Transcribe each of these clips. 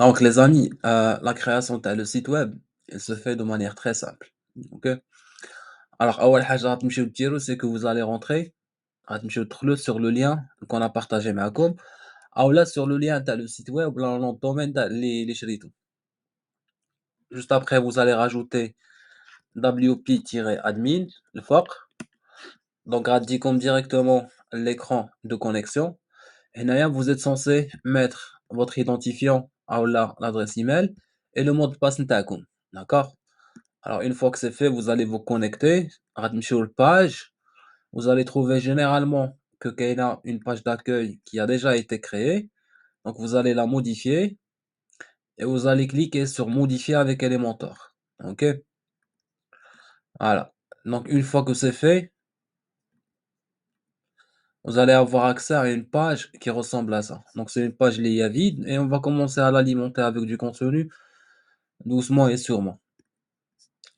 Donc les amis, la création تاع le site web, elle se fait de manière très simple. OK. Alors أول حاجة غتمشيو ديرو c'est que vous allez rentrer, غتمشيو تدخلوا sur le lien qu'on a partagé معاكم أولا sur le lien تاع le site web ولا le nom de domaine تاع اللي شريتو. Juste après vous allez rajouter wp-admin الفوق. Donc غتجيكم directement l'écran de connexion. هنايا vous êtes censé mettre votre identifiant أولا l'adresse email et le mot de passe نتاعكم. D'accord? Alors une fois que c'est fait, vous allez vous connecter, غتمشيو page, vous allez trouver généralement que كاينة une page d'accueil qui a déjà été créée, donc vous allez la modifier et vous allez cliquer sur modifier avec Elementor. OK? Voilà. Donc une fois que c'est fait, vous allez avoir accès à une page qui ressemble à ça. Donc c'est une page liée à vide et on va commencer à l'alimenter avec du contenu doucement et sûrement.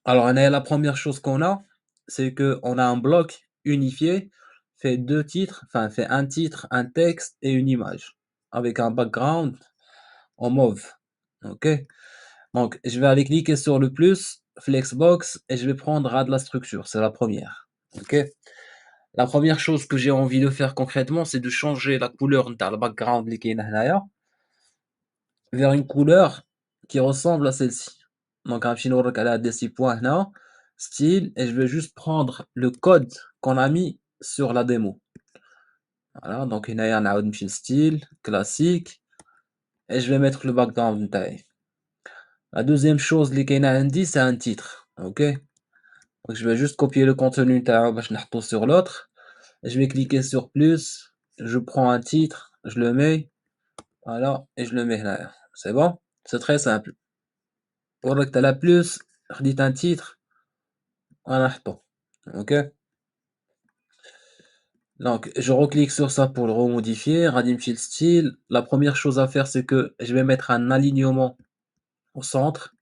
Alors, on a la première chose qu'on a, c'est qu'on a un bloc unifié, fait 2 titres, enfin fait un titre, un texte et une image, avec un background en mauve. OK? Donc, je vais aller cliquer sur le plus, Flexbox, et je vais prendre à de la structure, c'est la première. OK? La première chose que j'ai envie de faire concrètement, c'est de changer la couleur de le background اللي كاينة هنايا vers une couleur qui ressemble à celle-ci. Donc غنمشي نوريك على هاد les 6 points هنا, style, et je vais juste prendre le code qu'on a mis sur la démo. Voilà, donc هنايا نعاود نمشي style, classique, et je vais mettre le background نتاعي. La deuxième chose اللي كاينة عندي, c'est un titre, OK? Donc je vais juste copier le contenu نتاعو باش نحطو sur l'autre. Je vais cliquer sur plus, je prends un titre, je le mets, voilà, et je le mets هنايا. C'est bon? C'est très simple. ورك تاع la plus, خديت un titre, غنحطو. OK? Donc je reclique sur ça pour le remodifier, غادي نمشي style. La première chose à faire, c'est que je vais mettre un alignement au centre.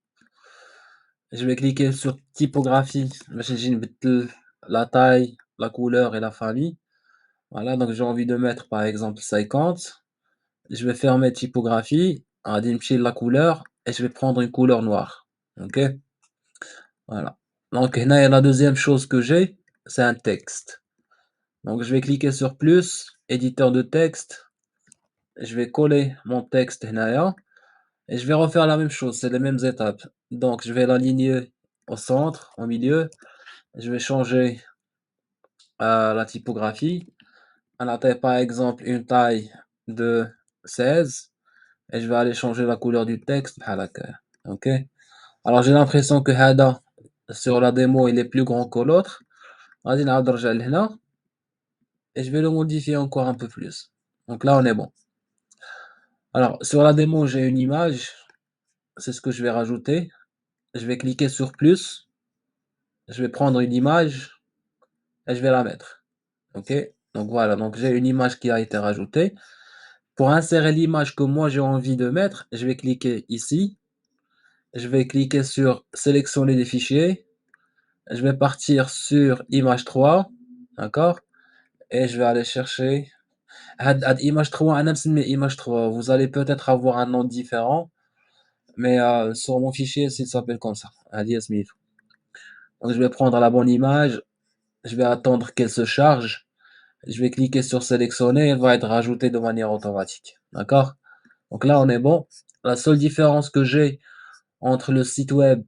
Je vais cliquer sur typographie باش نجي نبدل la taille, la couleur et la famille. Voilà, donc j'ai envie de mettre par exemple 50. Je vais fermer typographie, غادي نمشي la couleur et je vais prendre une couleur noire. OK? Voilà. Donc هنايا la deuxième chose que j'ai, c'est un texte. Donc je vais cliquer sur plus, éditeur de texte, je vais coller mon texte هنايا et je vais refaire la même chose, c'est les mêmes étapes. Donc je vais l'aligner au centre, au milieu, je vais changer la typographie. À la taille, par exemple, une taille de 16 et je vais aller changer la couleur du texte بحال هكا. OK? Alors j'ai l'impression que هذا sur la démo il est plus grand que l'autre. غادي نعاود نرجع لهنا et je vais le modifier encore un peu plus. Donc là on est bon. Alors sur la démo, j'ai une image, c'est ce que je vais rajouter. Je vais cliquer sur plus, je vais prendre une image et je vais la mettre. OK? Donc voilà, donc j'ai une image qui a été rajoutée. Pour insérer l'image que moi j'ai envie de mettre, je vais cliquer ici, je vais cliquer sur sélectionner les fichiers, je vais partir sur image 3, d'accord? Et je vais aller chercher هاد image 3, أنا مسميه image 3. Vous allez peut-être avoir un nom différent, mais sur mon fichier, il s'appelle comme ça. هادي هي سميتو. Donc je vais prendre la bonne image, je vais attendre qu'elle se charge, je vais cliquer sur sélectionner, elle va être rajoutée de manière automatique. D'accord? Donc là, on est bon. La seule différence que j'ai entre le site web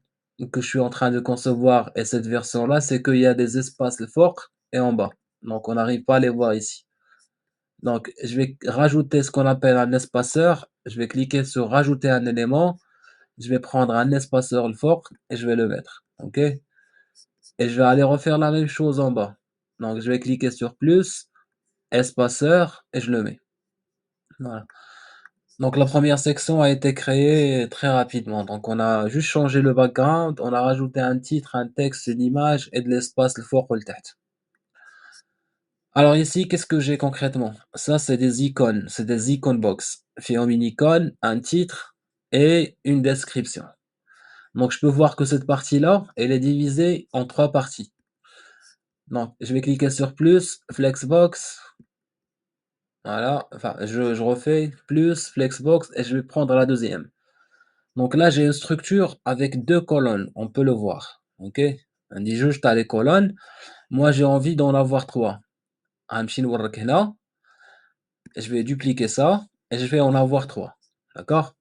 que je suis en train de concevoir et cette version-là, c'est qu'il y a des espaces forts et en bas. Donc on n'arrive pas à les voir ici. Donc je vais rajouter ce qu'on appelle un espaceur. Je vais cliquer sur rajouter un élément. Je vais prendre un espaceur fort et je vais le mettre. OK? Et je vais aller refaire la même chose en bas. Donc je vais cliquer sur plus, espaceur et je le mets. Voilà. Donc la première section a été créée très rapidement. Donc on a juste changé le background, on a rajouté un titre, un texte, une image et de l'espace الفوق والتحت. Alors ici, qu'est-ce que j'ai concrètement? Ça, c'est des icônes, c'est des icônes box. فيهم une icône, un titre et une description. Donc je peux voir que cette partie-là, elle est divisée en 3 parties. Donc je vais cliquer sur plus, Flexbox, voilà, enfin je refais plus, Flexbox et je vais prendre la deuxième. Donc là, j'ai une structure avec 2 colonnes, on peut le voir, OK? On dit juste à les colonnes. Moi, j'ai envie d'en avoir 3. غنمشي نورّك هنا, je vais dupliquer ça et je vais en avoir 3. D'accord?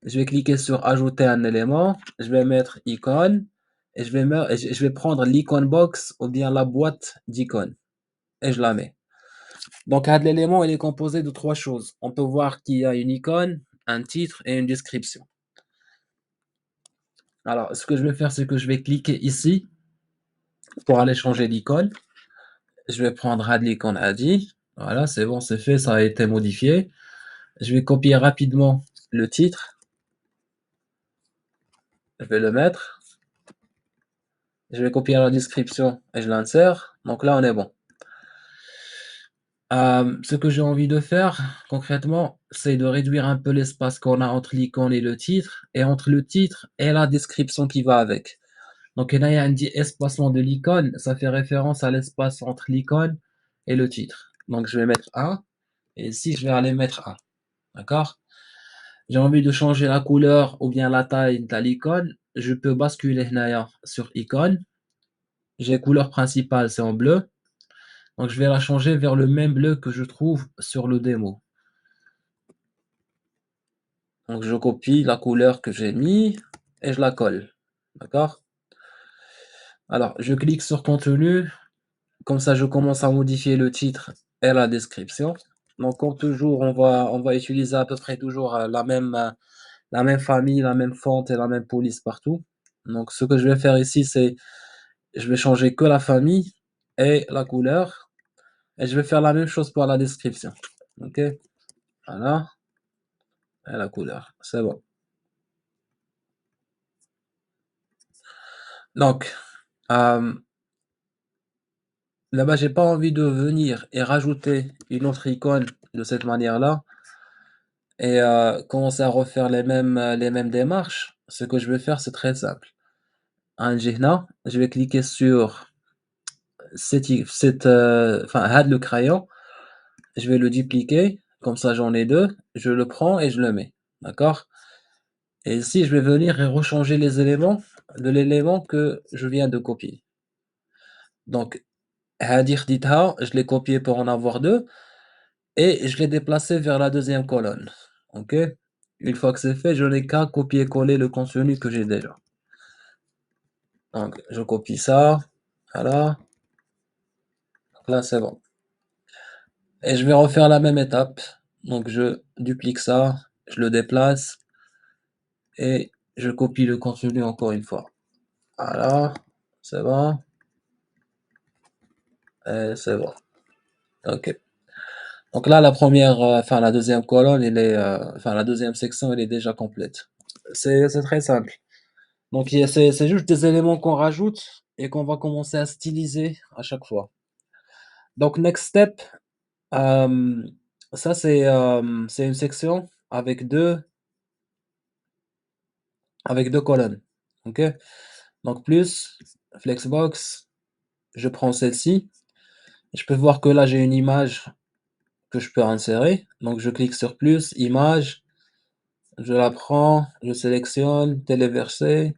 Je vais cliquer sur ajouter un élément, je vais mettre icône et je vais prendre l'icône box ou bien la boîte d'icônes et je la mets. Donc l'élément, il est composé de 3 choses. On peut voir qu'il y a une icône, un titre et une description. Alors, ce que je vais faire, c'est que je vais cliquer ici pour aller changer d'icône. Je vais prendre l'icône Adi. Voilà, c'est bon, c'est fait, ça a été modifié. Je vais copier rapidement le titre. Je vais le mettre. Je vais copier la description et je l'insère. Donc là, on est bon. Ce que j'ai envie de faire concrètement, c'est de réduire un peu l'espace qu'on a entre l'icône et le titre, et entre le titre et la description qui va avec. Donc هنايا عندي espacement de l'icône, ça fait référence à l'espace entre l'icône et le titre. Donc je vais mettre 1 et ici je vais aller mettre 1. D'accord? J'ai envie de changer la couleur ou bien la taille de l'icône, je peux basculer هنايا sur icône. J'ai couleur principale, c'est en bleu. Donc je vais la changer vers le même bleu que je trouve sur le démo. Donc je copie la couleur que j'ai mis et je la colle. D'accord? Alors je clique sur contenu, comme ça je commence à modifier le titre et la description. Donc comme toujours, on va utiliser à peu près toujours la même famille, la même font et la même police partout. Donc ce que je vais faire ici, c'est je vais changer que la famille et la couleur et je vais faire la même chose pour la description. OK? Voilà, et la couleur, c'est bon. Donc, là-bas, j'ai pas envie de venir et rajouter une autre icône de cette manière-là et commencer à refaire les mêmes démarches. Ce que je vais faire, c'est très simple. غنجي هنا, je vais cliquer sur le crayon, je vais le dupliquer, comme ça j'en ai 2, je le prends et je le mets. D'accord? Et ici, je vais venir et rechanger les éléments de l'élément que je viens de copier. Donc, هادي خديتها, je l'ai copié pour en avoir 2 et je l'ai déplacé vers la deuxième colonne. OK? Une fois que c'est fait, je n'ai qu'à copier-coller le contenu que j'ai déjà. Donc, je copie ça. Voilà. Là, c'est bon. Et je vais refaire la même étape. Donc, je duplique ça, je le déplace et je copie le contenu encore une fois. Voilà. C'est bon. Et c'est bon. OK. Donc là, la deuxième colonne, la deuxième section, elle est déjà complète. C'est très simple. Donc c'est juste des éléments qu'on rajoute et qu'on va commencer à styliser à chaque fois. Donc next step, euh, ça c'est une section avec deux colonnes. OK? Donc plus, Flexbox, je prends celle-ci. Je peux voir que là j'ai une image que je peux insérer. Donc je clique sur plus, image, je la prends, je sélectionne, téléverser,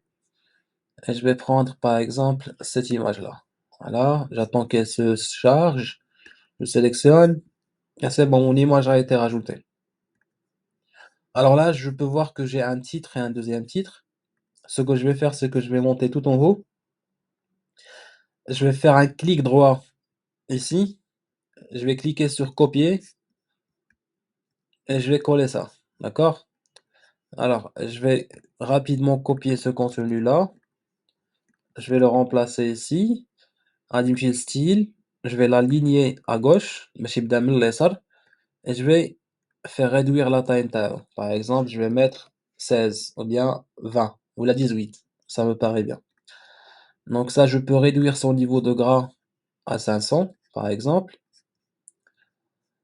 et je vais prendre par exemple cette image-là. Voilà, j'attends qu'elle se charge, je sélectionne, et c'est bon, mon image a été rajoutée. Alors là, je peux voir que j'ai un titre et un deuxième titre. Ce que je vais faire, c'est que je vais monter tout en haut. Je vais faire un clic droit ici. Je vais cliquer sur copier et je vais coller ça. D'accord? Alors, je vais rapidement copier ce contenu-là. Je vais le remplacer ici. غادي نمشي للstyle, je vais l'aligner à gauche باش يبدا من اليسار et je vais faire réduire la taille نتاعو. Par exemple, je vais mettre 16 ou bien 20 ou la 18, ça me paraît bien. Donc ça, je peux réduire son niveau de gras à 500, par exemple.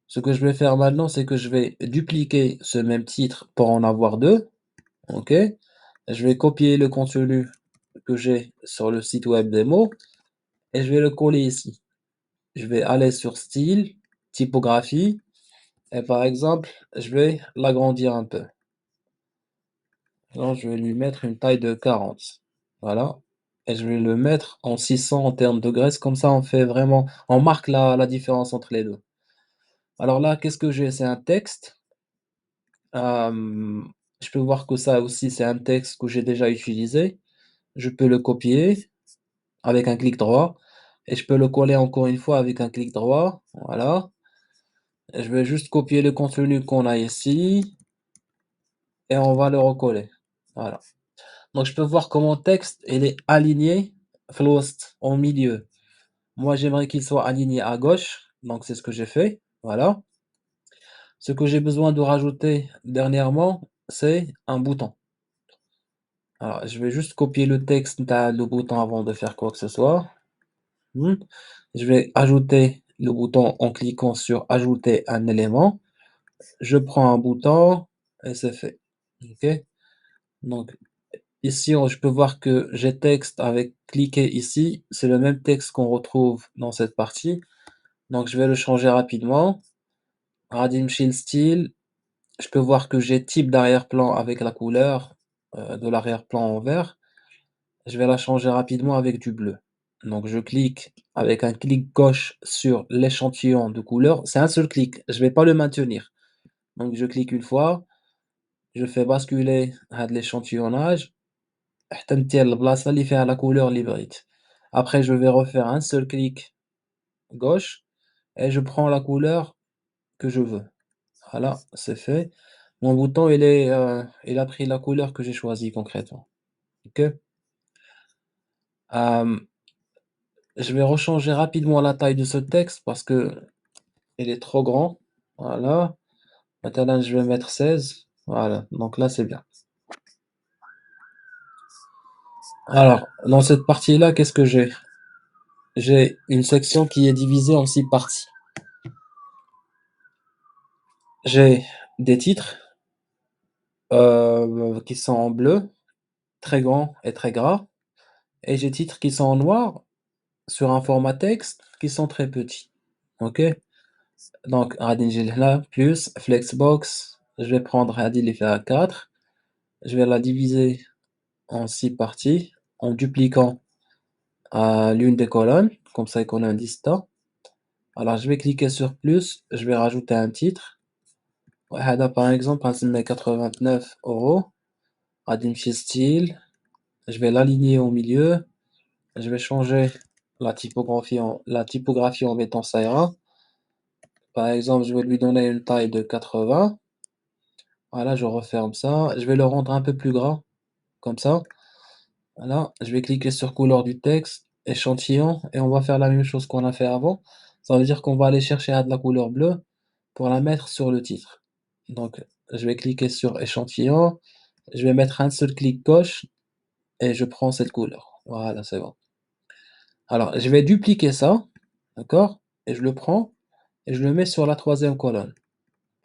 Ce que je vais faire maintenant, c'est que je vais dupliquer ce même titre pour en avoir 2. OK? Je vais copier le contenu que j'ai sur le site web démo et je vais le coller ici. Je vais aller sur style, typographie, et par exemple, je vais l'agrandir un peu. Alors je vais lui mettre une taille de 40. Voilà, et je vais le mettre en 600 en termes de graisse, comme ça on marque la différence entre les 2. Alors là, qu'est-ce que j'ai? C'est un texte, je peux voir que ça aussi, c'est un texte que j'ai déjà utilisé. Je peux le copier avec un clic droit et je peux le coller encore une fois avec un clic droit, voilà. Et je vais juste copier le contenu qu'on a ici et on va le recoller, voilà. Donc je peux voir que mon texte, il est aligné في الوسط, au milieu. Moi, j'aimerais qu'il soit aligné à gauche, donc c'est ce que j'ai fait, voilà. Ce que j'ai besoin de rajouter dernièrement, c'est un bouton. Alors, je vais juste copier le texte le bouton avant de faire quoi que ce soit. Mmh. Je vais ajouter le bouton en cliquant sur ajouter un élément. Je prends un bouton et c'est fait. OK? Donc ici, je peux voir que j'ai texte avec cliquer ici, c'est le même texte qu'on retrouve dans cette partie. Donc je vais le changer rapidement. غادي نمشي style. Je peux voir que j'ai type d'arrière-plan avec la couleur, de l'arrière-plan en vert. Je vais la changer rapidement avec du bleu. Donc je clique avec un clic gauche sur l'échantillon de couleur. C'est un seul clic, je ne vais pas le maintenir. Donc je clique une fois, je fais basculer l'échantillonnage حتى ندير البلاصة اللي فيها la couleur اللي بغيت. Après je vais refaire un seul clic gauche et je prends la couleur que je veux. Voilà, c'est fait. Mon bouton il a pris la couleur que j'ai choisie concrètement. OK? Hem, je vais rechanger rapidement la taille de ce texte parce que il est trop grand. Voilà. Maintenant, je vais mettre 16. Voilà, donc là, c'est bien. Alors, dans cette partie-là, qu'est-ce que j'ai? J'ai une section qui est divisée en 6 parties. J'ai des titres qui sont en bleu, très grands et très gras, et j'ai des titres qui sont en noir sur un format texte qui sont très petits. OK? Donc, غادي نجي لهنا plus flexbox, je vais prendre هادي اللي فيها 4, je vais la diviser en 6 parties en dupliquant l'une des colonnes, comme ça qu'on a un distant. Alors je vais cliquer sur plus, je vais rajouter un titre. وهذا par exemple غنسميه 89 €. غادي نمشي style, je vais l'aligner au milieu, je vais changer la typographie en mettant ça ira. Par exemple, je vais lui donner une taille de 80. Voilà, je referme ça. Je vais le rendre un peu plus grand, comme ça. Voilà, je vais cliquer sur couleur du texte, échantillon, et on va faire la même chose qu'on a fait avant. Ça veut dire qu'on va aller chercher de la couleur bleue pour la mettre sur le titre. Donc, je vais cliquer sur échantillon, je vais mettre un seul clic gauche et je prends cette couleur. Voilà, c'est bon. Alors, je vais dupliquer ça, d'accord? Et je le prends et je le mets sur la troisième colonne.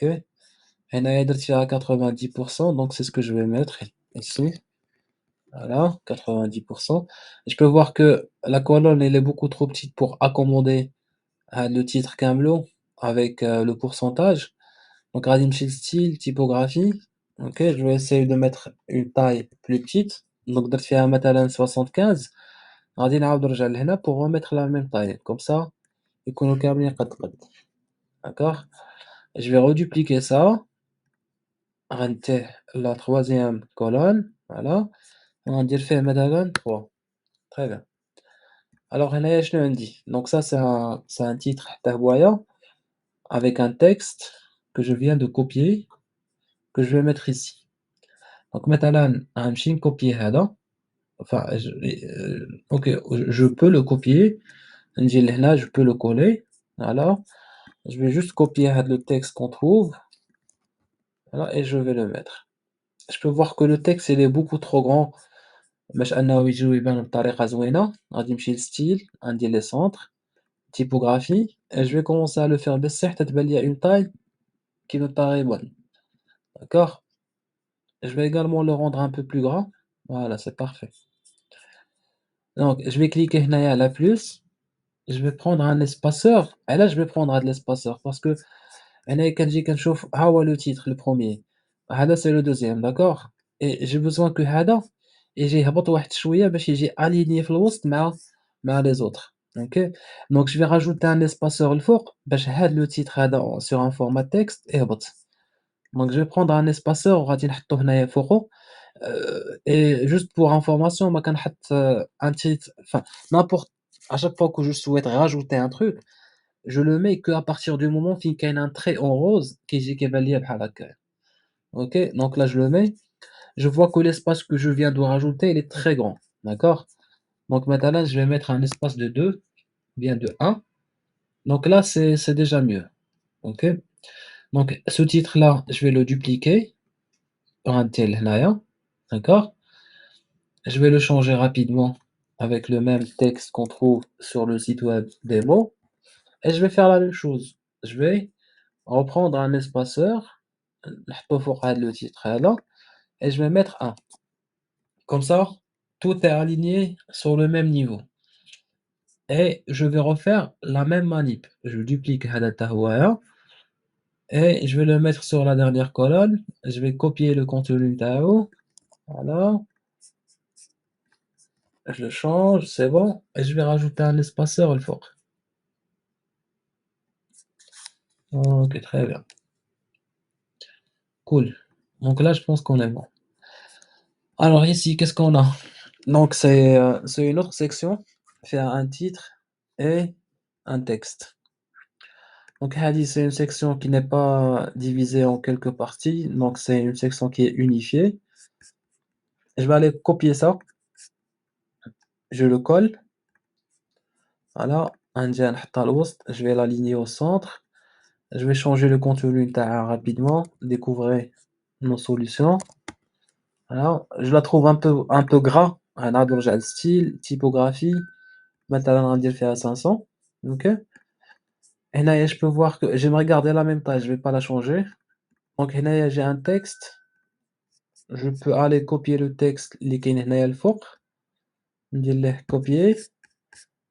OK? هنايا درت فيها 90%, donc c'est ce que je vais mettre ici. Voilà, 90%. Je peux voir que la colonne, elle est beaucoup trop petite pour accommoder le titre كاملو avec le pourcentage. Donc غادي نمشي style, typographie. OK, je vais essayer de mettre une taille plus petite. Donc درت فيها مثلًا 75. غادي نعاود نرجع لهنا pour remettre la même taille. Comme ça, يكونوا كاملين قد قد. D'accord? Je vais redupliquer ça. غنتيه la troisième colonne, voilà. وغندير فيه مثلًا 3. Très bien. Alors هنايا شنو عندي؟ Donc ça c'est un titre حتى هوايا avec un texte que je viens de copier, que je vais mettre ici. Donc مثلًا غنمشي نكوبيي هذا, enfin OK, je peux le copier, نجي لهنا je peux le coller, voilà. Je vais juste copier le texte qu'on trouve, voilà, et je vais le mettre. Je peux voir que le texte il est beaucoup trop grand باش أنه يجيو يبان بطريقة زوينة. غادي نمشي لstyle, غندير les centres, typographie, et je vais commencer à le faire baisser حتى تبان ليا une taille qui me paraît bonne. D'accord? Je vais également le rendre un peu plus grand. Voilà, c'est parfait. Donc je vais cliquer هنايا على plus, je vais prendre un espaceur. Et là je vais prendre de l'espaceur parce que هنايا كنجي كنشوف ها هو le titre le premier. هذا c'est le deuxième, d'accord? et j'ai besoin que هذا يجي يهبط واحد شوية باش يجي aligné في الوسط مع les autres. OK. Donc je vais rajouter un espaceur الفوق باش هاد le titre هذا sur un format texte يهبط. Donc je vais prendre un espaceur وغادي نحطو هنايا فوقو. Et juste pour information, ما كنحط un titre, enfin n'importe, à chaque fois que je souhaite rajouter un truc, je le mets que à partir du moment فين كاين un trait en rose كيجي كيبان ليا بحال هكايا. OK. Donc là je le mets, je vois que l'espace que je viens de rajouter, il est très grand. D'accord? Donc maintenant je vais mettre un espace de 2, bien de 1. Donc là c'est déjà mieux. OK. Donc ce titre là, je vais le dupliquer sur un tel هنايا. D'accord? Je vais le changer rapidement avec le même texte qu'on trouve sur le site web démo et je vais faire la même chose. Je vais reprendre un espaceur, نحطو فوق هاد le titre هذا et je vais mettre un. Comme ça, tout est aligné sur le même niveau. Et je vais refaire la même manip. Je duplique هذا حتى هويا et je vais le mettre sur la dernière colonne. Je vais copier le contenu نتاعو. Voilà, je le change, c'est bon. Et je vais rajouter un espaceur الفوق. OK, très bien. Cool. Donc là, je pense qu'on est bon. Alors ici, qu'est-ce qu'on a? Donc c'est une autre section, faire un titre et un texte. Donc Hadi, c'est une section qui n'est pas divisée en quelques parties, donc c'est une section qui est unifiée. Je vais aller copier ça, je le colle, voilà, عندي نحطها الوسط, je vais l'aligner au centre, je vais changer le contenu نتاعها rapidement, découvrez nos solutions. Alors, je la trouve un peu gras. نعاود نرجع للستيل, typographie, مثلا غندير فيها 500. OK. هنايا je peux voir que j'aimerais garder la même taille, je vais pas la changer. Donc هنايا j'ai un texte, je peux aller copier le texte اللي كاين هنايا الفوق, ندير ليه copier,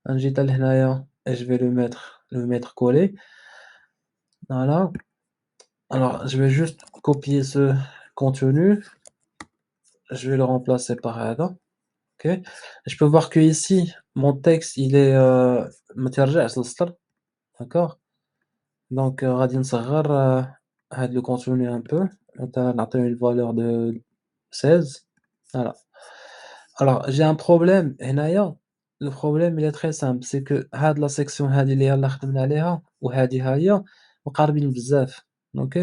نجي حتى لهنايا et je vais le mettre collé. Voilà. Alors je vais juste copier ce contenu, je vais le remplacer par هذا. OK. Je peux voir que ici mon texte il est ما تيرجعش للسطر. D'accord. Donc غادي نصغر هاد le contenu un peu, مثلا نعطيه une valeur de 16. Voilà. Alors j'ai un problème هنايا, le problème il est très simple, c'est que هاد la section هادي اللي يلاه خدمنا عليها وهادي ها هي مقاربين بزاف. OK.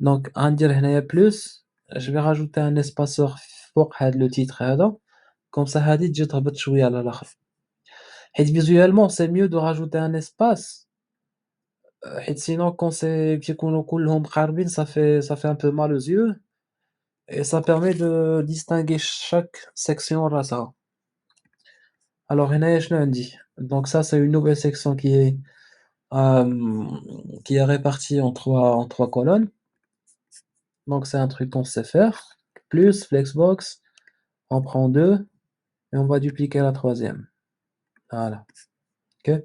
Donc غندير هنايا plus, je vais rajouter un espaceur فوق هاد le titre هذا, comme ça هادي تجي تهبط شوية على الآخر. حيت visuellement c'est mieux de rajouter un espace, حيت sinon quand كيكونوا كلهم مقاربين ça fait un peu mal aux yeux et ça permet de distinguer chaque section راسها. Alors هنايا شنو عندي؟ Donc ça c'est une nouvelle section qui est répartie en trois colonnes. Donc c'est un truc qu'on sait faire. Plus flexbox, on prend deux et on va dupliquer la troisième. Voilà. OK.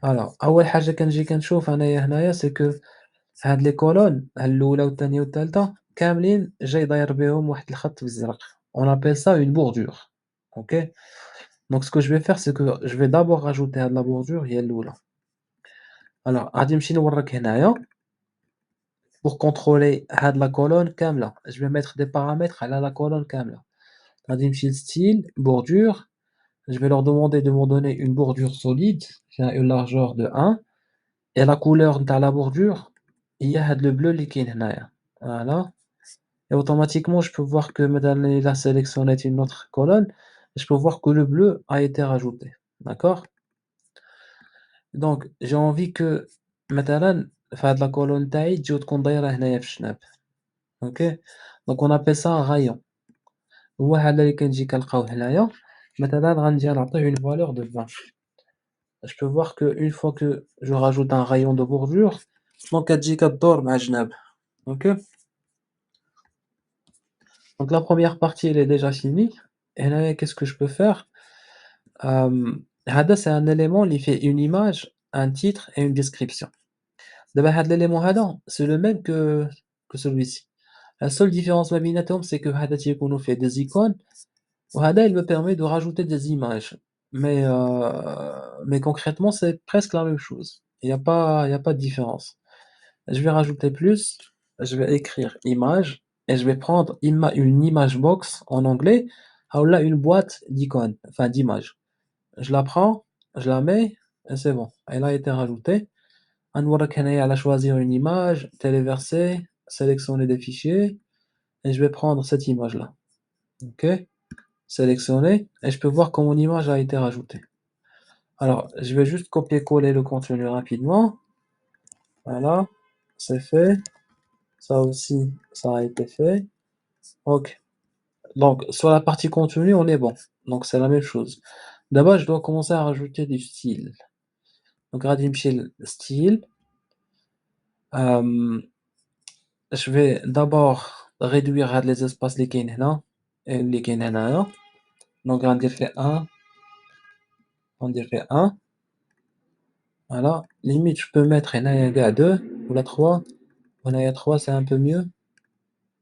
Alors أول حاجة كنجي كنشوف أنايا هنايا c'est que هاد les colonnes الأولى والثانية والثالثة كاملين جاي داير بهم واحد الخط بالزرق. On appelle ça une bordure. OK. Donc ce que je vais faire c'est que je vais d'abord rajouter هاد la bordure هي الأولى. Alors غادي نمشي نوريك هنايا pour contrôler هاد la colonne كاملة. Je vais mettre des paramètres على la colonne كاملة. غادي نمشي لstyle, bordure, je vais leur demander de me donner une bordure solide qui a une largeur de 1 et la couleur نتاع la bordure هي هاد le bleu اللي كاين هنايا. Voilà. Et automatiquement je peux voir que مثلا il a sélectionné une autre colonne, je peux voir que le bleu a été rajouté. D'accord. Donc j'ai envie que مثلا في هاد la colonne نتاعي تجيو تكون دايرة هنايا في الجناب. OK. Donc on appelle ça un rayon. هو هذا اللي كنجي كنلقاوه هنايا, مثلا غنجي نعطيه une valeur de 20. Je peux voir que une fois que je rajoute un rayon de bordure, donc كتجي كدور مع الجناب. OK. Donc la première partie elle est déjà finie. Et là qu'est-ce que je peux faire? هذا c'est un élément qui fait une image, un titre et une description. دابا هاد l'élément هذا c'est le même que celui-ci. La seule différence ما بيناتهم c'est que هذا تيكونوا فيه des icônes وهذا il me permet de rajouter des images. Mais concrètement, c'est presque la même chose. Il y a pas de différence. Je vais rajouter plus, je vais écrire image et je vais prendre une image box en anglais, ou là une boîte d'icônes, enfin d'images. Je la prends, je la mets et c'est bon. Elle a été rajoutée. غنوريك هنايا على choisir une image, téléverser, sélectionner des fichiers et je vais prendre cette image-là. OK? Sélectionner et je peux voir que mon image a été rajoutée. Alors, je vais juste copier-coller le contenu rapidement. Voilà, c'est fait. Ça aussi, ça a été fait. OK. Donc, sur la partie contenu, on est bon. Donc, c'est la même chose. D'abord, je dois commencer à rajouter du style. Donc, غادي نمشي style. Je vais d'abord réduire هاد les espaces اللي كاين هنا et اللي كاين هنايا. Donc, غندير فيه 1, غندير فيه 1. Voilà. Limite, je peux mettre هنايا كاع 2 ولا 3. هنايا 3, c'est un peu mieux.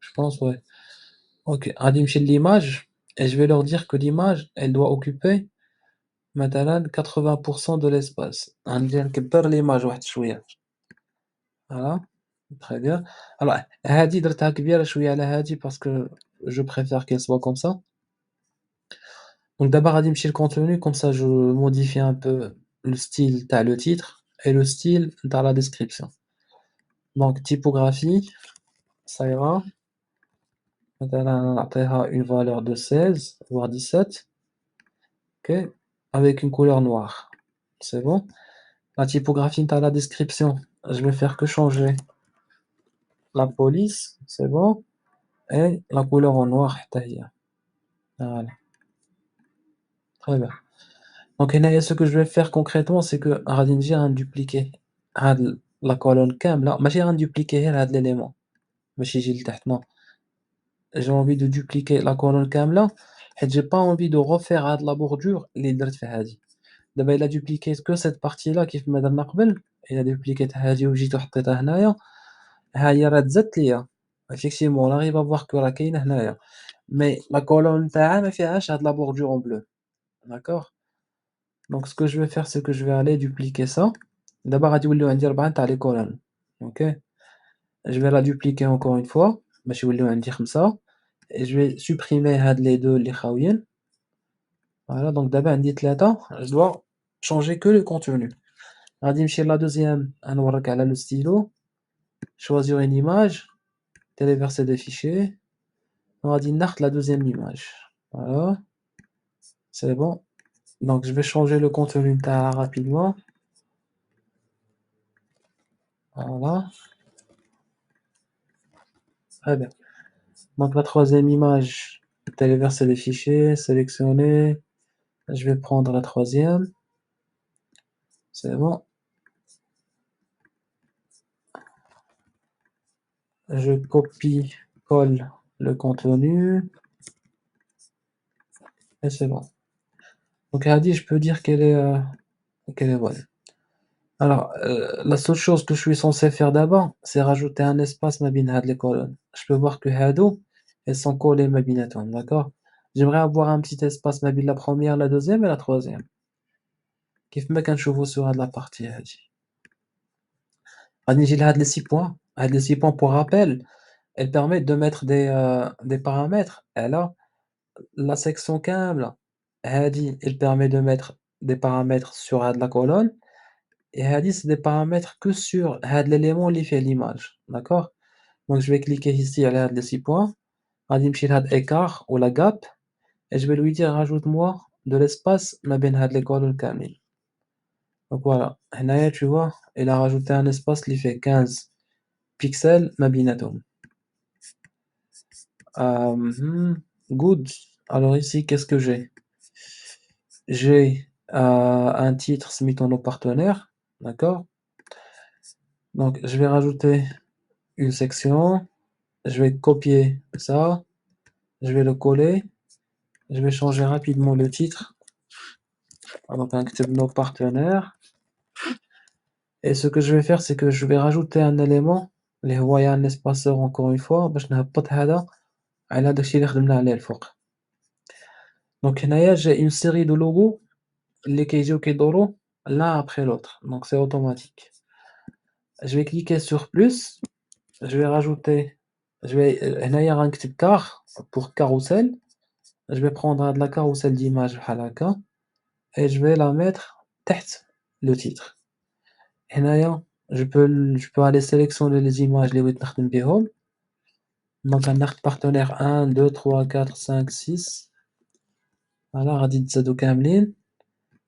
Je pense, ouais. OK. غادي نمشي l'image et je vais leur dire que l'image, elle doit occuper مثلًا 80% de l'espace. غندير نكبّر l'image واحد شوية. Voilà. Très bien. Alors هادي درتها كبيرة شوية على هادي parce que je préfère qu'elle soit comme ça. Donc d'abord غادي نمشي للcontenu comme ça je modifie un peu le style تاع le titre et le style dans la description. Donc typographie, ça ira. مثلًا نعطيها une valeur de 16 voire 17. OK. Avec une couleur noire. C'est bon. La typographie dans la description, je vais faire que changer la police, c'est bon. Et la couleur en noir حتى هي. Voilà. Très bien. Donc هنايا ce que je vais faire concrètement c'est que غادي نجي غندوبليكي هاد la colonne كاملة ماشي غندوبليكي غير هاد l'élément باش يجي لتحت non. J'ai envie de dupliquer la colonne كاملة حيت j'ai pas envie de refaire هاد la bordure اللي درت في هادي. دابا إلا dupliqué que cette partie là كيف ما درنا قبل إلا dupliquيت هادي وجيت وحطيتها هنايا ها هي راه تزادت ليا. Effectivement on arrive à voir que راه كاينة هنايا. Mais la colonne نتاعها ما فيهاش هاد la bordure en bleu. D'accord? Donc ce que je vais faire, c'est que je vais aller dupliquer ça. D'abord غادي يوليو عندي 4 تاع les colonnes. OK? Je vais la dupliquer encore une fois باش يوليو عندي 5 et je vais supprimer هاد les 2 اللي خاويين. Voilà, donc d'abord عندي 3, je dois changer que le contenu. غادي نمشي la deuxième غنوريك على le stylo, choisir une image, téléverser des fichiers. غادي ناخد la deuxième image. Voilà, c'est bon. Donc je vais changer le contenu نتاعها rapidement. Voilà. Très bien. Donc la troisième image, téléverser les fichiers, sélectionner. Je vais prendre la troisième. C'est bon. Je copie, colle le contenu. Et c'est bon. Donc Hadi, je peux dire qu'elle est bonne. Alors, la seule chose que je suis censé faire d'abord, c'est rajouter un espace ma بين هاد les colonnes. Je peux voir que هادو, elles sont collées ما بيناتهم, d'accord? J'aimerais avoir un petit espace ما بين la première, la deuxième et la troisième. كيف ما كنشوفوا sur هاد la partie هادي. غادي نجي لهاد les 6 points. هاد les 6 points pour rappel, elles permettent de mettre des paramètres. Et là, la section كاملة هادي, elle permet de mettre des paramètres sur هاد la colonne. Et هادي, c'est des paramètres que sur هاد l'élément اللي فيه l'image. D'accord? Donc je vais cliquer ici على هاد les 6 points. غادي نمشي لهاد écart ou la gap et je vais lui dire rajoute-moi de l'espace ما بين هاد les colonnes كاملين. Donc voilà. هنايا tu vois, il a rajouté un espace qui fait 15 pixels ما بيناتهم. Good. Alors ici, qu'est-ce que j'ai? J'ai un titre Smith nos partenaires, d'accord? Donc je vais rajouter une section, je vais copier ça, je vais le coller, je vais changer rapidement le titre. Donc nos partenaires. Et ce que je vais faire, c'est que je vais rajouter un élément اللي هو يا un espaceur encore une fois باش نهبط هذا على داكشي اللي خدمنا عليه الفوق. دونك هنايا j'ai une série de logos اللي كيجيو كيدوروا l'un après l'autre, donc c'est automatique. Je vais cliquer sur plus, je vais rajouter, هنايا غنكتب car pour carrousel. Je vais prendre de la carrousel d'image بحال هكا et je vais la mettre تحت le titre. هنايا je peux aller sélectionner les images اللي بغيت نخدم بهم. Donc غناخد partenaire 1 2 3 4 5 6. Voilà, غادي يتزادو كاملين.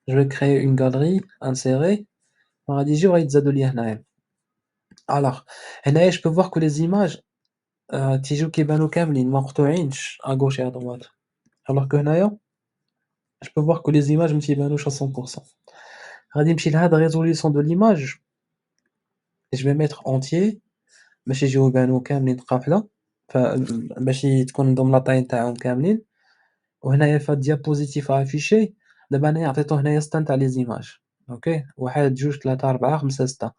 Je vais créer une galerie, insérer. وغادي يجيو غيتزادو ليا هنايا. Alors هنايا je peux voir que les images تيجيو كيبانو كاملين مقطوعينش à gauche et à droite. Alors que هنايا je peux voir que les images ما تيبانوش à 100%. غادي نمشي لهاد résolution de l'image et je vais mettre entier باش يجيو يبانو كاملين قافلة باش تكون عندهم لا طاي نتاعهم كاملين. وهنايا في هاد diapositive affiché دابا أنايا عطيتو هنايا ستة نتاع لي زيماج. اوكي 1 2 3 4 5 6.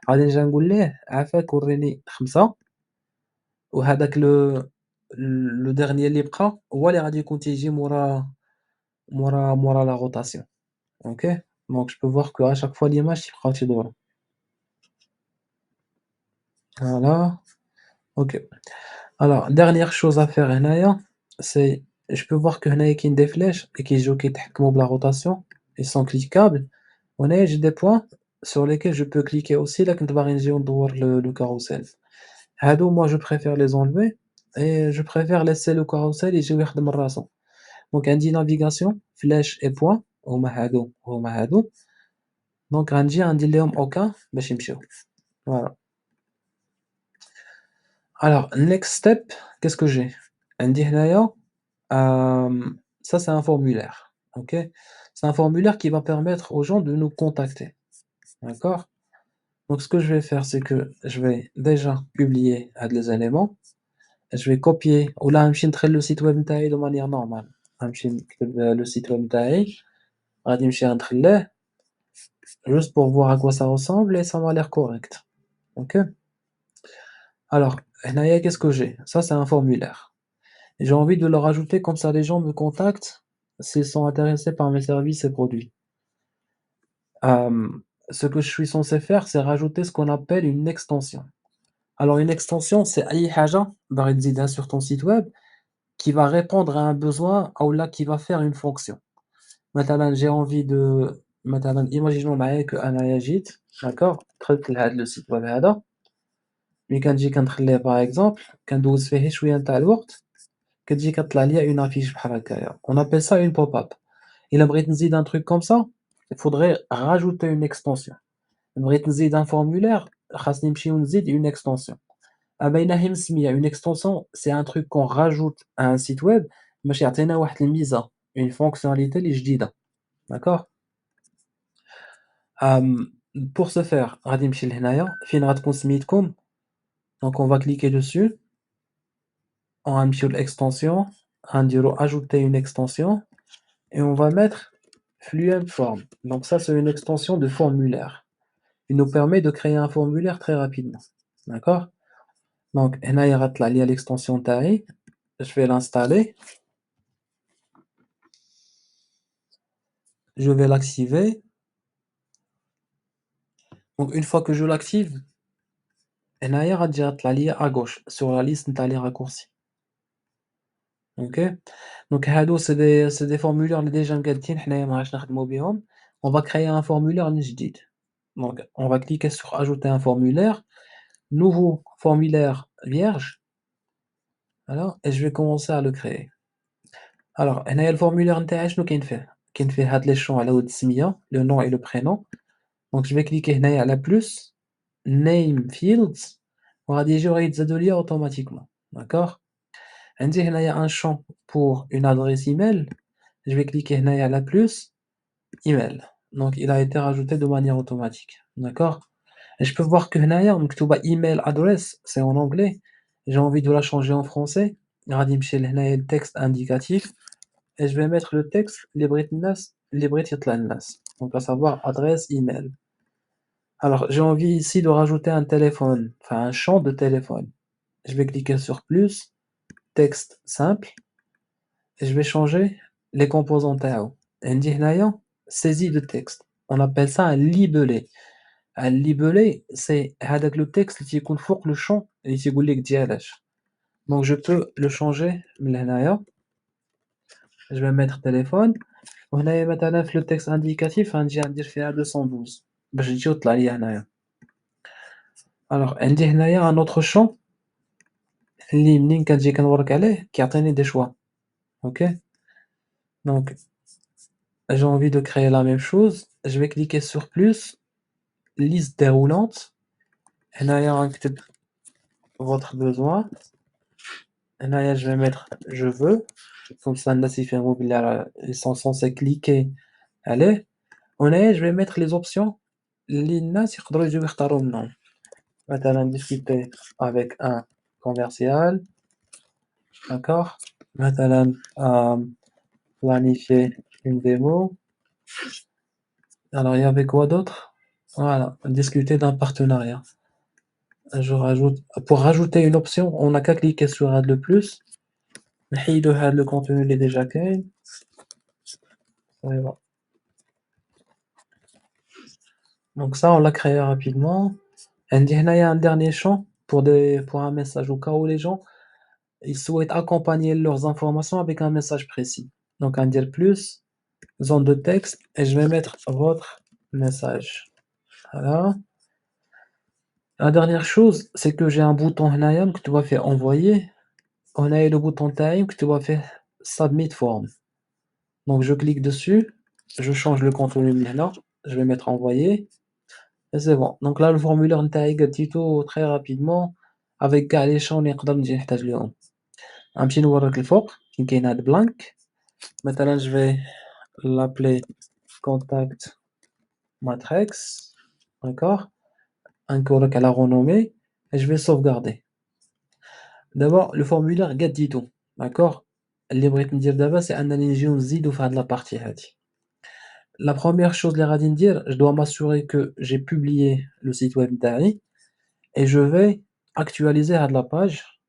غادي نجي نقول ليه عافاك وريني 5 وهذاك لو ديرنيي اللي بقى هو اللي غادي يكون تيجي مورا لا روتاسيون. اوكي دونك جو بو voir que à chaque fois l'image تيبقاو تيدورو. Voilà. OK. Alors dernière chose à faire هنايا c'est je peux voir que هنايا كاين des flèches et كيجيو كيتحكموا بلا rotation. Ils sont cliquables. وهنايا j'ai des points sur lesquels je peux cliquer aussi إلا كنت باغي نجيو ندور le carrousel. هادو moi je préfère les enlever et je préfère laisser le carrousel يجيو يخدم من راسو. دونك عندي navigation flèche et point هما هادو. دونك غنجي غندير ليهم aucun باش يمشيو. Voilà. Alors next step qu'est-ce que j'ai؟ عندي هنايا ça c'est un formulaire. OK? C'est un formulaire qui va permettre aux gens de nous contacter. D'accord? Donc ce que je vais faire c'est que je vais déjà publier هاد les éléments. Je vais copier ولا غنمشي ندخل le site web نتاعي de manière normale. غنمشي نكتب le site web نتاعي غادي نمشي غندخل juste pour voir à quoi ça ressemble et ça m'a l'air correct. OK? Alors هنايا qu'est-ce que j'ai? Ça c'est un formulaire. J'ai envie de le rajouter comme ça les gens me contactent s'ils sont intéressés par mes services et produits. Ce que je suis censé faire, c'est rajouter ce qu'on appelle une extension. Alors une extension, c'est أي حاجة باغي تزيدها sur ton site web qui va répondre à un besoin ou là qui va faire une fonction. مثلا j'ai envie de مثلا imaginons معايا que أنايا جيت d'accord دخلت لهاد le site web هذا ملي كنجي كندخل ليه par exemple كندوز فيه شوية نتاع الوقت كتجي كطلع ليا une affiche بحال هكايا. On appelle ça une pop-up. إلا بغيت نزيد un truc comme ça, il faudrait rajouter une extension. بغيت نزيد un formulaire خاصني نمشي ونزيد une extension. باينة هي مسمية une extension c'est un truc qu'on rajoute à un site web باش يعطينا واحد الميزة une fonctionnalité اللي جديدة. D'accord? Pour ce faire غادي نمشي لهنايا فين غتكون سميتكم. Donc on va cliquer dessus. On va نمشيو l'extension غنديرو ajouter une extension et on va mettre Fluent Form. Donc ça c'est une extension de formulaire. Il nous permet de créer un formulaire très rapidement. D'accord? Donc هنايا غتطلع ليا l'extension تاعي. Je vais l'installer. Je vais l'activer. Donc une fois que je l'active هنايا غتجي غتطلع ليا à gauche sur la liste نتاع les raccourcis. OK? Donc هادو c'est des formulaires اللي déjà مقادين حنايا ما غاديش نخدمو بهم. On va créer un formulaire من جديد. Donc on va cliquer sur ajouter un formulaire. Nouveau formulaire vierge. Alors et je vais commencer à le créer. Alors هنايا الformulaire نتاعي شنو كاين فيه؟ كاين فيه هاد les champs على ود السمية le nom et le prénom. Donc je vais cliquer هنايا على plus name fields وغادي يجيو غيتزادو ليا automatiquement. D'accord? عندي هنايا un champ pour une adresse email. Je vais cliquer هنايا على plus email. Donc il a été rajouté de manière automatique. D'accord? Et je peux voir que هنايا مكتوبة email address, c'est en anglais. J'ai envie de la changer en français. غادي نمشي لهنايا le texte indicatif et je vais mettre le texte اللي بغيت يطلع للناس. Donc à savoir adresse email. Alors, j'ai envie ici de rajouter un téléphone, enfin un champ de téléphone. Je vais cliquer sur plus, texte simple, et je vais changer les composants تاعو. عندي هنايا saisie de texte. On appelle ça un libellé. Un libellé, c'est هذاك le texte اللي تيكون فوق le champ اللي تيقول لك ديالاش. Donc je peux le changer من هنايا. Je vais mettre téléphone. وهنايا مثلا في le texte indicatif غنجي ندير فيها 212 باش يجي يطلع لي هنايا. Alors عندي هنايا un autre champ اللي منين كنجي كنورك عليه كيعطيني des choix. OK. Donc j'ai envie de créer la même chose. Je vais cliquer sur plus, liste déroulante. هنايا غنكتب votre besoin. هنايا je vais mettre je veux. Comme ça الناس يفهموا بلي راه ils sont censés cliquer عليه. وهنايا je vais mettre les options اللي الناس يقدروا يجيو يختاروا منهم. مثلا discuter avec un commercial. D'accord. مثلا planifier une démo. Alors il y avait quoi d'autre? Voilà, discuter d'un partenariat. Je rajoute pour rajouter une option, on n'a qu'à cliquer sur add le plus. نحيدو هاد le contenu اللي déjà كاين. Voilà. Donc ça on l'a créé rapidement. عندي هنايا un dernier champ pour un message au cas où les gens ils souhaitent accompagner leurs informations avec un message précis. Donc un dire plus, zone de texte et je vais mettre votre message. Voilà. La dernière chose, c'est que j'ai un bouton هنايا que tu vas faire envoyer. On a le bouton time que tu vas faire submit form. Donc je clique dessus, je change le contenu maintenant, je vais mettre envoyer et c'est bon. Donc là le formulaire نتاعي قديته très rapidement avec كاع les champs اللي نقدر نجي نحتاج ليهم. غنمشي نوريك الفوق فين كاين هاد blank. مثلا je vais l'appeler contact matrix. D'accord. نكورك على renommée et je vais sauvegarder. D'abord le formulaire قديته. D'accord. اللي بغيت ندير دابا c'est أنني نجيو نزيدو في هاد la partie هادي. La première chose اللي غادي ندير, je dois m'assurer que j'ai publié le site web نتاعي et je vais actualiser هاد la page.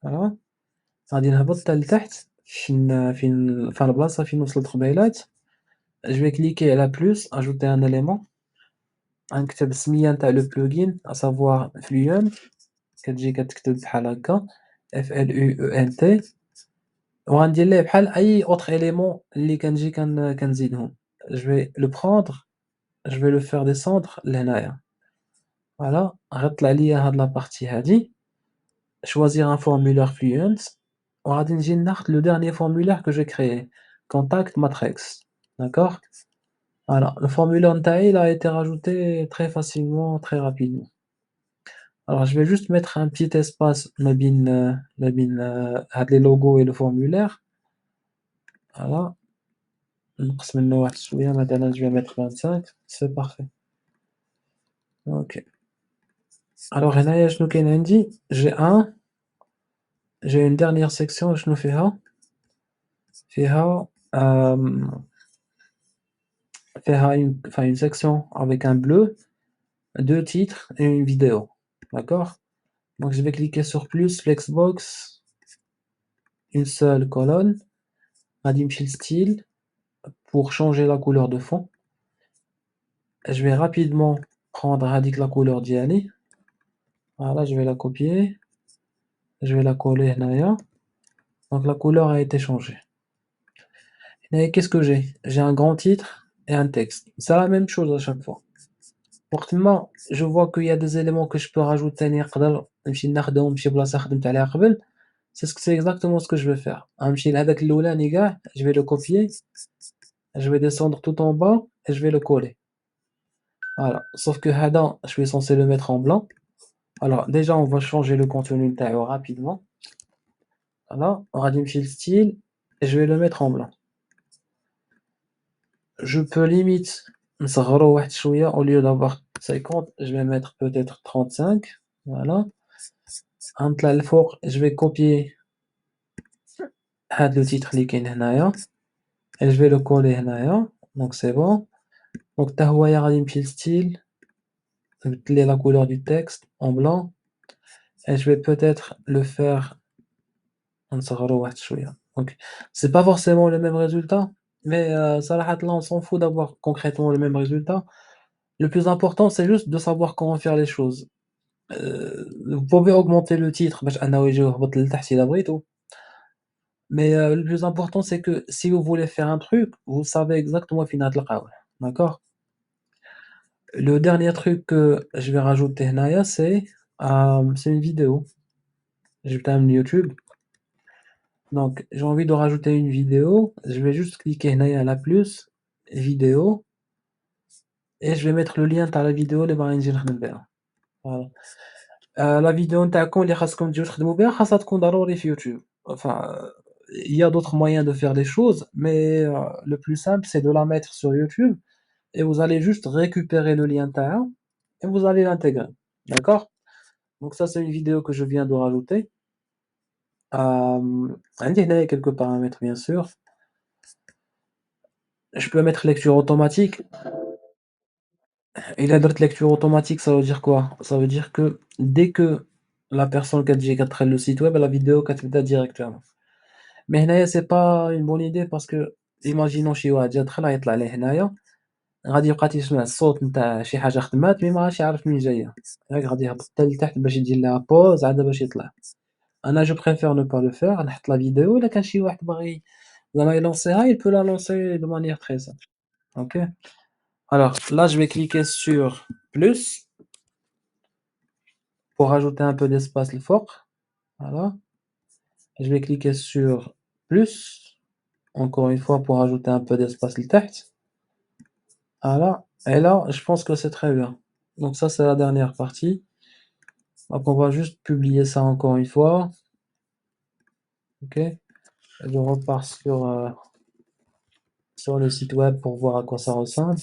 Voilà. غادي نهبط حتى لتحت فين البلاصة فين وصلت قبيلات. Je vais cliquer على plus, ajouter un élément. غنكتب السمية نتاع le plugin à savoir Fluent. كتجي كتكتب بحال هكا FLUENT. وغندير ليه بحال أي autre élément اللي كنجي كنزيدهم. Je vais le prendre, je vais le faire descendre لهنايا. Voilà, غتطلع ليا هاد la partie هادي. Choisir un formulaire Fluent. وغادي نجي ناخد le dernier formulaire que j'ai créé, Contact Matrix. D'accord? Voilà, le formulaire نتاعي il a été rajouté très facilement, très rapidement. Alors je vais juste mettre un petit espace ما بين هاد les logos et le formulaire. Voilà. نقص منه واحد شوية مثلا je vais mettre 25, c'est parfait. OK. Alors هنايا شنو كاين عندي؟ j'ai une dernière section شنو فيها؟ فيها une section avec un bleu, 2 titres et une vidéo. D'accord? Donc je vais cliquer sur plus, flexbox, une seule colonne, غادي نمشي style pour changer la couleur de fond. Je vais rapidement prendre هاديك la couleur ديالي. Voilà, je vais la copier. Je vais la coller هنايا. Donc la couleur a été changée. Et qu'est-ce que j'ai? J'ai un grand titre et un texte. C'est la même chose à chaque fois. Fortement, je vois qu'il y a des éléments que je peux rajouter نقدر نمشي ناخدهم شي بلاصة خدمت عليها قبل. C'est exactement ce que je vais faire. غنمشي لهداك الأولاني كاع, je vais le copier, je vais descendre tout en bas et je vais le coller. Voilà. Sauf que هذا, je suis censé le mettre en blanc. Alors déjà, on va changer le contenu نتاعو rapidement. Voilà, غادي نمشي le style et je vais le mettre en blanc. Je peux limite نصغرو واحد شوية, au lieu d'avoir 50, je vais mettre peut-être 35. Voilà. غنطلع الفوق, je vais copier هاد le titre اللي كاين هنايا et je vais le coller هنايا. Donc c'est bon. Donc حتى هويا غادي نمشي لستيل نبدل la couleur du texte en blanc et je vais peut-être le faire نصغرو واحد شوية. Donc c'est pas forcément le même résultat, mais صراحة là on s'en fout d'avoir concrètement le même résultat. Le plus important c'est juste de savoir comment faire les choses. Vous pouvez augmenter le titre باش أنه يجي يهبط لتحت إلا بغيتو. Mais le plus important, c'est que si vous voulez faire un truc, vous savez exactement فين غتلقاوه, d'accord? Le dernier truc que je vais rajouter هنايا c'est une vidéo. Je vais تعمل YouTube. Donc j'ai envie de rajouter une vidéo, je vais juste cliquer هنايا على plus, vidéo et je vais mettre le lien تاع la vidéo اللي باغي نجي نخدم بها. Voilà. La vidéo نتاعكم اللي خاصكم تجيو تخدموا بها خاصها تكون ضروري في YouTube. Enfin, il y a d'autres moyens de faire les choses, mais le plus simple, c'est de la mettre sur YouTube et vous allez juste récupérer le lien تاعها et vous allez l'intégrer. D'accord? Donc ça, c'est une vidéo que je viens de rajouter. عندي هنايا quelques paramètres, bien sûr. Je peux mettre lecture automatique. Et la lecture automatique, ça veut dire quoi? Ça veut dire que dès que la personne qui a le site web, la vidéo كتبدا directement. Mais هنايا c'est pas une bonne idée parce que imaginons شي واحد جا دخل غيطلع ليه هنايا غادي يبقى تيسمع الصوت نتاع شي حاجة خدمات مي ما غاديش يعرف منين جاية، ياك غادي يهبط حتى لتحت باش يدير لها pause عاد باش يطلع. أنا je préfère ne pas le faire، نحط la vidéo إلا كان شي واحد باغي زعما يلونسيها il peut la lancer de manière très simple. OK. Alors là je vais cliquer sur plus pour rajouter un peu d'espace fort. Voilà. Je vais cliquer sur plus, encore une fois pour rajouter un peu d'espace لتحت. Voilà. Et là, je pense que c'est très bien. Donc ça, c'est la dernière partie. Donc on va juste publier ça encore une fois. OK. Et je repars sur le site web pour voir à quoi ça ressemble.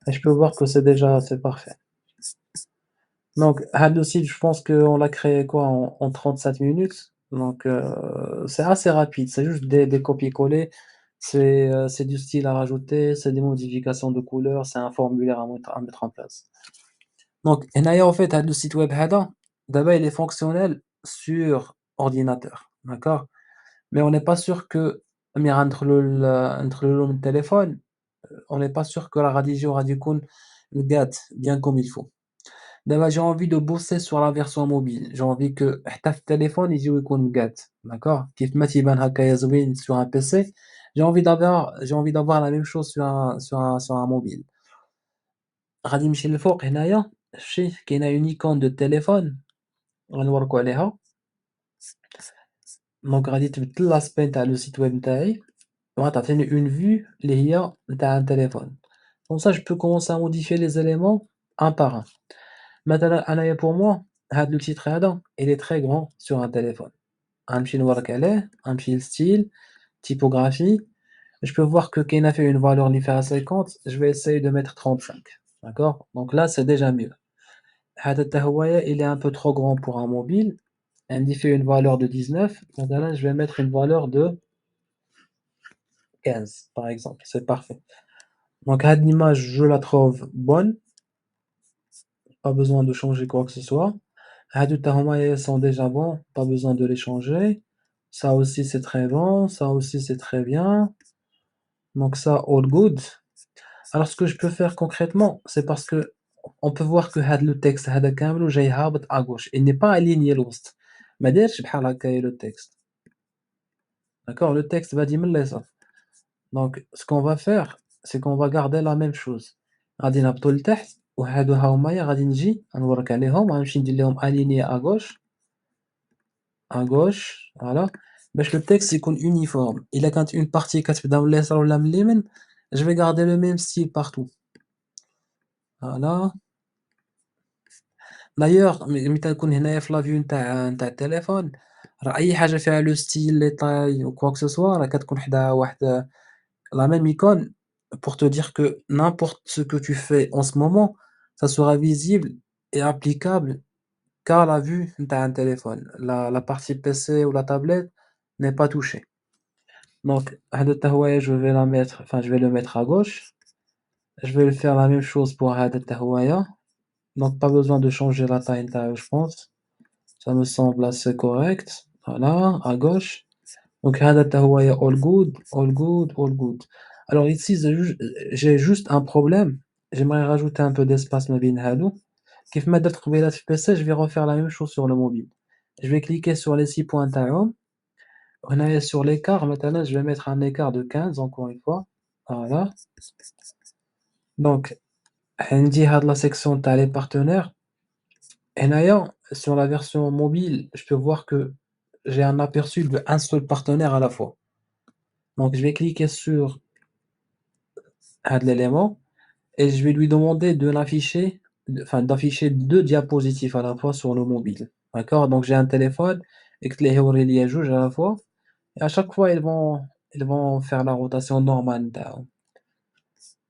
Et je peux voir que c'est parfait. Donc, le site, je pense qu'on l'a créé quoi en 37 minutes. Donc, c'est assez rapide. C'est juste des copier-coller. C'est du style à rajouter, c'est des modifications de couleurs, c'est un formulaire à mettre en place. Donc, هنايا en fait, le site web هذا, d'abord, il est fonctionnel sur ordinateur. D'accord? Mais on n'est pas sûr que, mais entre le téléphone, on n'est pas sûr que la radio radicone gâte bien comme il faut. D'abord, j'ai envie de bosser sur la version mobile. J'ai envie que حتى في التليفون يجيو يكون مقاد. D'accord? كيف ما تيبان هكايا زوين sur un PC, j'ai envie d'avoir la même chose sur un mobile. غادي نمشي للفوق هنايا، شتي كاينة une icône de téléphone غنوركو عليها. دونك غادي تبدل l'aspect نتاع le site web نتاعي وغتعطيني une vue اللي هي نتاع un téléphone. Comme ça, je peux commencer à modifier les éléments un par un. مثلا أنايا pour moi هاد le titre هذا il est très grand sur un téléphone. غنمشي نورك عليه، غنمشي لstyle, typographie. Je peux voir que كاينة فيه une valeur اللي فيها 50, je vais essayer de mettre 35. D'accord? Donc là, c'est déjà mieux. هذا حتى هويا il est un peu trop grand pour un mobile. عندي فيه une valeur de 19. مثلا je vais mettre une valeur de 15 par exemple. C'est parfait. Donc هاد l'image je la trouve bonne. Pas besoin de changer quoi que ce soit. هادو حتى هما sont déjà bons, pas besoin de les changer. Ça aussi c'est très bon, ça aussi c'est très bien. Donc ça all good. Alors ce que je peux faire concrètement, c'est parce que on peut voir que هاد le texte هذا كامل جاي هابط à gauche. Il n'est pas aligné الوسط. ما دارش بحال هكايا le texte. D'accord? Le texte va من اليسار. Donc ce qu'on va faire, c'est qu'on va garder la même chose. غادي نهبطوا لتحت وهادو ها همايا غادي نجي نورك عليهم غنمشي ندير لهم aligné à gauche. À gauche, voilà. باش le texte يكون uniforme. إلا كانت une partie كتبدا من اليسار ولا من اليمين, je vais garder le même style partout. Voilà. D'ailleurs ملي تنكون هنايا في la vue نتاع التليفون, راه أي حاجة فيها le style, les tailles ou quoi que ce soit راه كتكون حداها واحد la même icône pour te dire que n'importe ce que tu fais en ce moment, ça sera visible et applicable qu'à la vue نتاع un téléphone. La partie PC ou la tablette n'est pas touchée. Donc, هذا حتى هويا je vais le mettre à gauche. Je vais le faire la même chose pour هذا حتى هويا. donc pas besoin de changer la taille نتاعو je pense. Ça me semble assez correct. Voilà, à gauche. Donc هذا حتى هو all good, all good, all good. Alors ici j'ai juste un problème. J'aimerais rajouter un peu d'espace ما بين هادو. كيف ما درت قبيلة في PC, je vais refaire la même chose sur le mobile. Je vais cliquer sur les 6 points تاعهم. وهنايا sur l'écart مثلا je vais mettre un écart de 15 encore une fois. Voilà. Donc عندي هاد la section تاع les partenaires. هنايا sur la version mobile, je peux voir que j'ai un aperçu de un seul partenaire à la fois. Donc je vais cliquer sur un de l'élément et je vais lui demander d'afficher 2 diapositives à la fois sur le mobile. D'accord? Donc j'ai un téléphone et que les هيوريلي جوج à la fois et à chaque fois ils vont faire la rotation normale نتاعهم.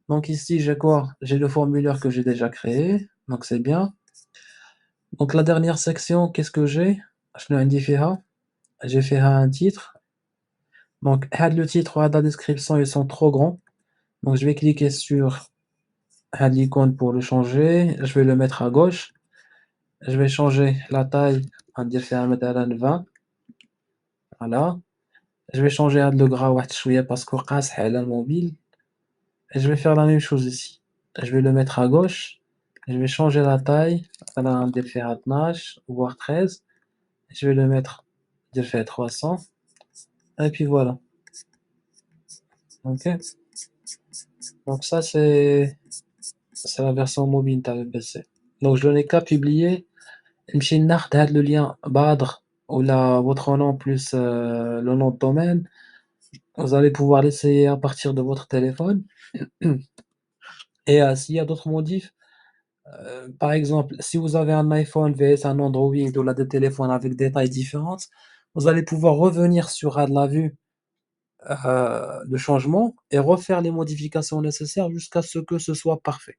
Donc ici j'ai quoi? J'ai le formulaire que j'ai déjà créé, donc c'est bien. Donc la dernière section, qu'est-ce que j'ai? شنو عندي فيها؟ J'ai fait un titre. Donc le titre et la description ils sont trop grands. Donc je vais cliquer sur l'icône pour le changer. Je vais le mettre à gauche. Je vais changer la taille. On va dire faire مثلا 20. Voilà. Je vais changer le gras واحد شوية parce que قاصح على الموبile. Et je vais faire la même chose ici. Je vais le mettre à gauche. Je vais changer la taille. On va dire faire 12 voire 13. Je vais le mettre dire faire 300. Et puis voilà. OK. Donc ça c'est la version mobile تاع le PC. Donc je n'ai qu'à publier. نمشي ناخد هاد le lien Badr ou là votre nom plus le nom de domaine. Vous allez pouvoir l'essayer à partir de votre téléphone. Et s'il y a d'autres modifs, par exemple, si vous avez un iPhone vs un Android ou là des téléphones avec des tailles différentes, vous allez pouvoir revenir sur la vue de changement et refaire les modifications nécessaires jusqu'à ce que ce soit parfait.